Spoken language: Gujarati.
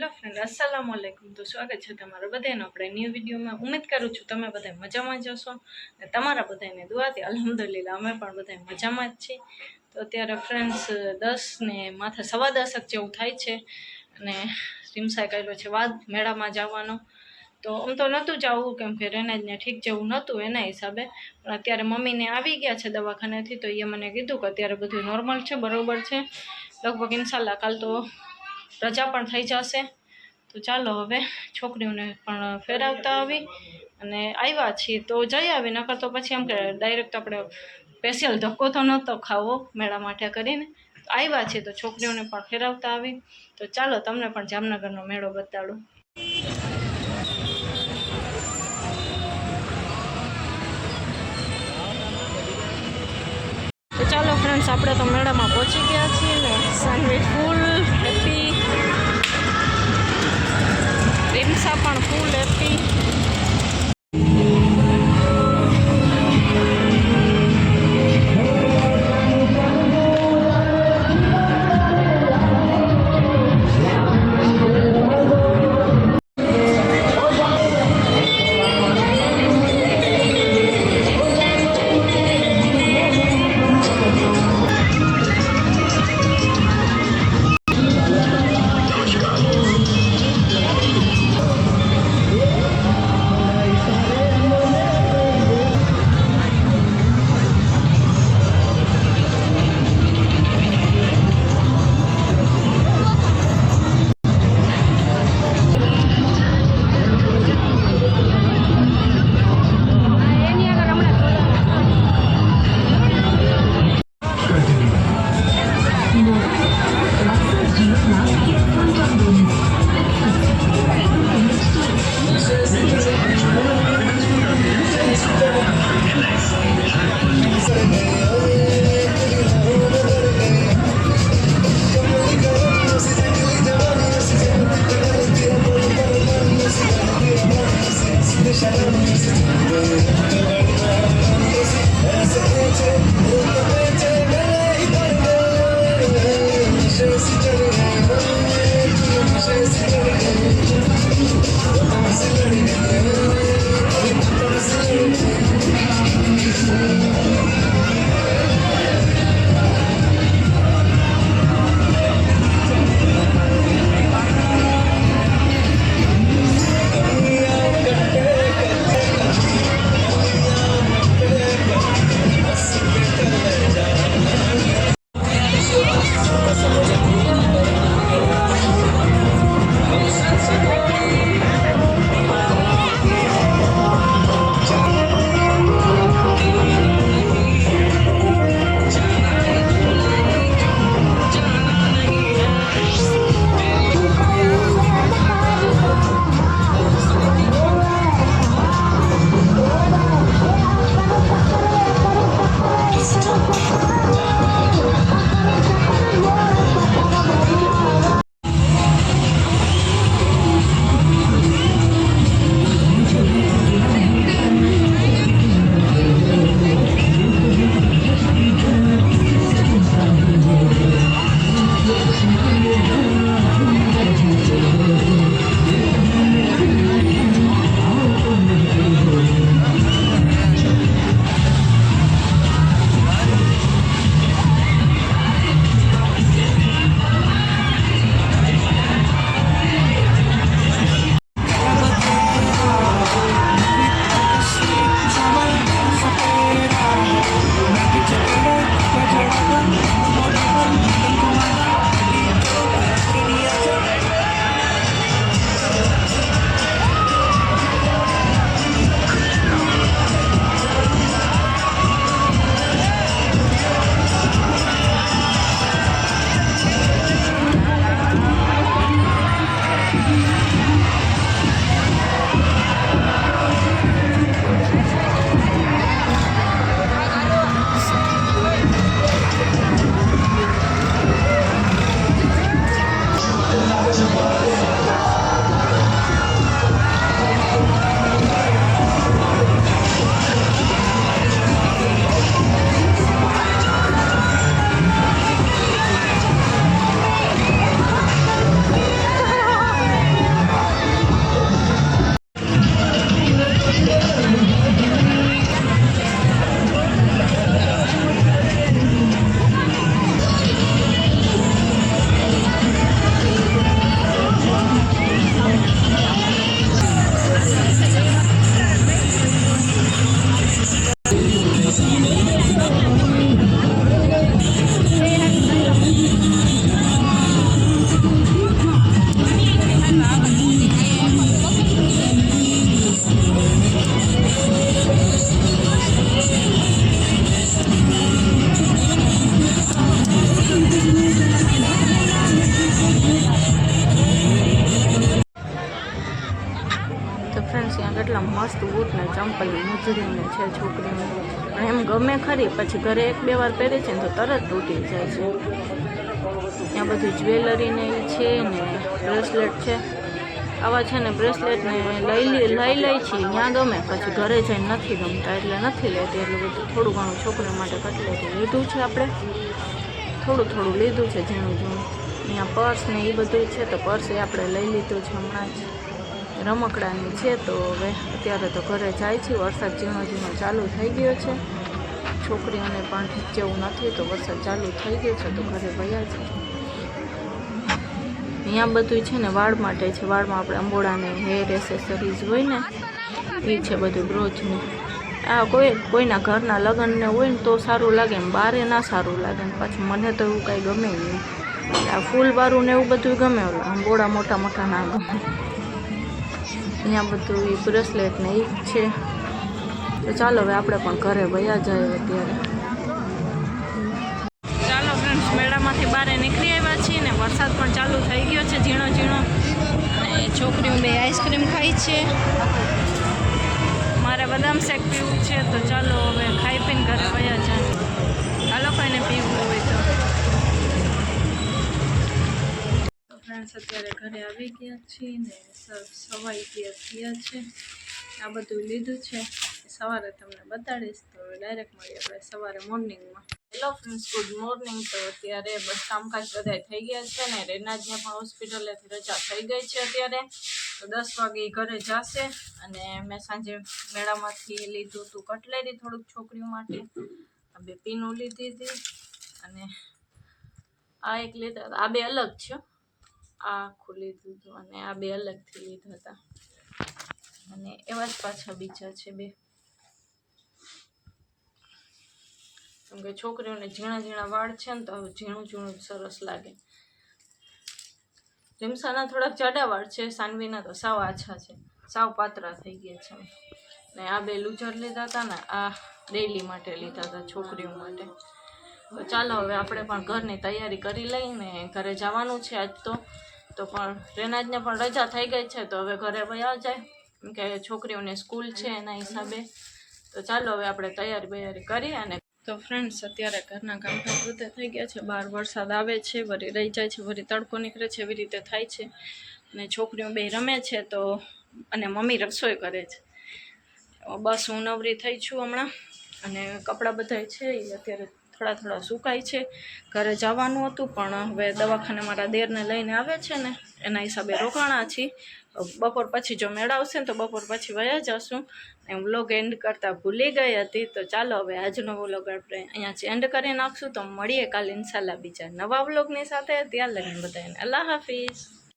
Hello friend, અસલામ વાલેકુમ. તો સ્વાગત છે તમારા બધાનો આપણે ન્યૂ વિડીયોમાં. ઉમ્મીદ કરું છું તમે બધા મજામાં જ હશો અને તમારા બધાને દુઆથી અલ્હમ્દુલિલ્લાહ અમે પણ બધા મજામાં જ છીએ. તો અત્યારે ફ્રેન્ડ્સ 10 ને માથે 10:15 જેવું થાય છે અને રીમસાએ કર્યો છે વાત મેળામાં જવાનો. તો આમ તો નહોતું જવું કેમ કે રેનાજને ઠીક જેવું નહોતું એના હિસાબે, પણ અત્યારે મમ્મીને આવી ગયા છે દવાખાનેથી. તો એ મને કીધું કે અત્યારે બધું નોર્મલ છે, બરાબર છે, લગભગ ઇન્શાલ્લાહ કાલ તો રજા પણ થઈ જશે. તો ચાલો હવે છોકરીઓને પણ ફેરવતા આવી અને આવ્યા છીએ તો જઈ આવી, નકર તો પછી એમ કે ડાયરેક્ટ આપણે સ્પેશિયલ ધક્કો તો નહોતો ખાવો મેળા માટે કરીને. આવ્યા છીએ તો છોકરીઓને પણ ફેરવતા આવી. તો ચાલો તમને પણ જામનગરનો મેળો બતાડું. તો ચાલો ફ્રેન્ડ્સ, આપણે તો મેળામાં પહોંચી ગયા છીએ ને સાનવી ફૂલ હેપી, રીમસા પણ ફૂલ હેપી. કેટલા મસ્ત બૂટ ને ચંપલ મુજરીને છે છોકરીને, અને એમ ગમે ખરી, પછી ઘરે 1-2 વાર પહેરે છે ને તો તરત તૂટી જાય છે. ત્યાં બધું જ્વેલરી ને એ છે ને બ્રેસલેટ છે. આવા છે ને બ્રેસલેટ ને લઈ છે ત્યાં ગમે, પછી ઘરે જઈને નથી ગમતા એટલે નથી લેતી. એટલું બધું થોડું ઘણું છોકરી માટે કટલેટી લીધું છે આપણે, થોડું લીધું છે ઝીણું ઝીણું. અહીંયા પર્સ ને એ બધું છે, તો પર્સ એ આપણે લઈ લીધું છે હમણાં જ. રમકડાની છે. તો હવે અત્યારે તો ઘરે જાય છે. વરસાદ ઝીણો ચાલુ થઈ ગયો છે, છોકરીઓને પણ ઠીક જેવું નથી, તો વરસાદ ચાલુ થઈ ગયો છે તો ઘરે વયા છે. અહીંયા બધું છે ને વાળ માટે છે. વાળમાં આપણે અંબોડાને હેર એસેસરીઝ હોય ને એ છે બધું બ્રોચનું. આ કોઈના ઘરના લગ્નને હોય ને તો સારું લાગે, ને બારે ના સારું લાગે ને પાછું મને તો એવું કાંઈ ગમે નહીં. આ ફૂલવાળું ને એવું બધું ગમે, અંબોડા મોટા ના ગમે. અહીંયા બધું એ બ્રેસલેટ ને એ છે. તો ચાલો હવે આપણે પણ ઘરે વયા જાય અત્યારે. ચાલો ફ્રેન્ડ્સ, મેળામાંથી બહાર નીકળી આવ્યા છીએ ને વરસાદ પણ ચાલુ થઈ ગયો છે ઝીણો. અને છોકરીઓ 2 આઈસ્ક્રીમ ખાઈ છે, મારે બદામ શેક પીવું છે. તો ચાલો હવે ખાઈ પીને ઘરે વયા જાય. હાલો કોઈને પીવું હોય તો. ફ્રેન્ડ્સ અત્યારે ઘરે આવી ગયા છીએ ને સવાઈ થયા છે. આ બધું લીધું છે, સવારે તમને બતાડીશ. તો ડાયરેક્ટ મળીએ આપણે સવારે મોર્નિંગમાં. Hello friends, good morning. તો અત્યારે બસ કામકાજ બધા થઈ ગયા છે ને રેનાજને પણ હોસ્પિટલેથી રજા થઈ ગઈ છે અત્યારે. તો 10 વાગે ઘરે જશે. અને મેં સાંજે મેળામાંથી લીધું હતું કટલેરી થોડુંક છોકરીઓ માટે. આ 2 પીનું લીધી હતી અને આ એક લીધા. આ 2 અલગ છે, આ આખું લીધું હતું અને આ 2 અલગથી લીધા હતા. અને એવા જ પાછા બીજા છે 2, કેમ કે છોકરીઓને ઝીણા વાળ છે ને તો ઝીણું સરસ લાગે. રીમસાના થોડાક જાડા વાળ છે, સાનવીના તો સાવ આછા છે, સાવ પાતળા થઈ ગયા છે. ને આ 2 લૂઝર લીધા હતા ને આ ડેઈલી માટે લીધા હતા છોકરીઓ માટે. તો ચાલો હવે આપણે પણ ઘરની તૈયારી કરી લઈને ઘરે જવાનું છે આજ તો પણ રેનાજને પણ રજા થઈ ગઈ છે તો હવે ઘરે વયા જાય, કેમ કે છોકરીઓને સ્કૂલ છે એના હિસાબે. તો ચાલો હવે આપણે તૈયારી કરી. અને તો ફ્રેન્ડ્સ અત્યારે ઘરના કામકાજ બધે થઈ ગયા છે. બહાર વરસાદ આવે છે, વળી રહી જાય છે, વળી તડકો નીકળે છે, એવી રીતે થાય છે. અને છોકરીઓ 2 રમે છે તો અને મમ્મી રસોઈ કરે છે. બસ હું નવરી થઈ છું હમણાં. અને કપડાં બધા છે એ અત્યારે થોડા સુકાય છે. ઘરે જવાનું હતું પણ હવે દવાખાને મારા દેરને લઈને આવે છે ને એના હિસાબે રોકાણા છીએ. બપોર પછી જો મેળ આવશે ને તો બપોર પછી વયા જશું. વ્લોગ એન્ડ કરતાં ભૂલી ગઈ હતી. તો ચાલો હવે આજનો વ્લોગ આપણે અહીંયા એન્ડ કરી નાખશું. તો મળીએ કાલે ઇન્શાલ્લાહ બીજા નવા વ્લોગની સાથે. ત્યાં લગીને બધાને અલ્લાહ હાફિઝ.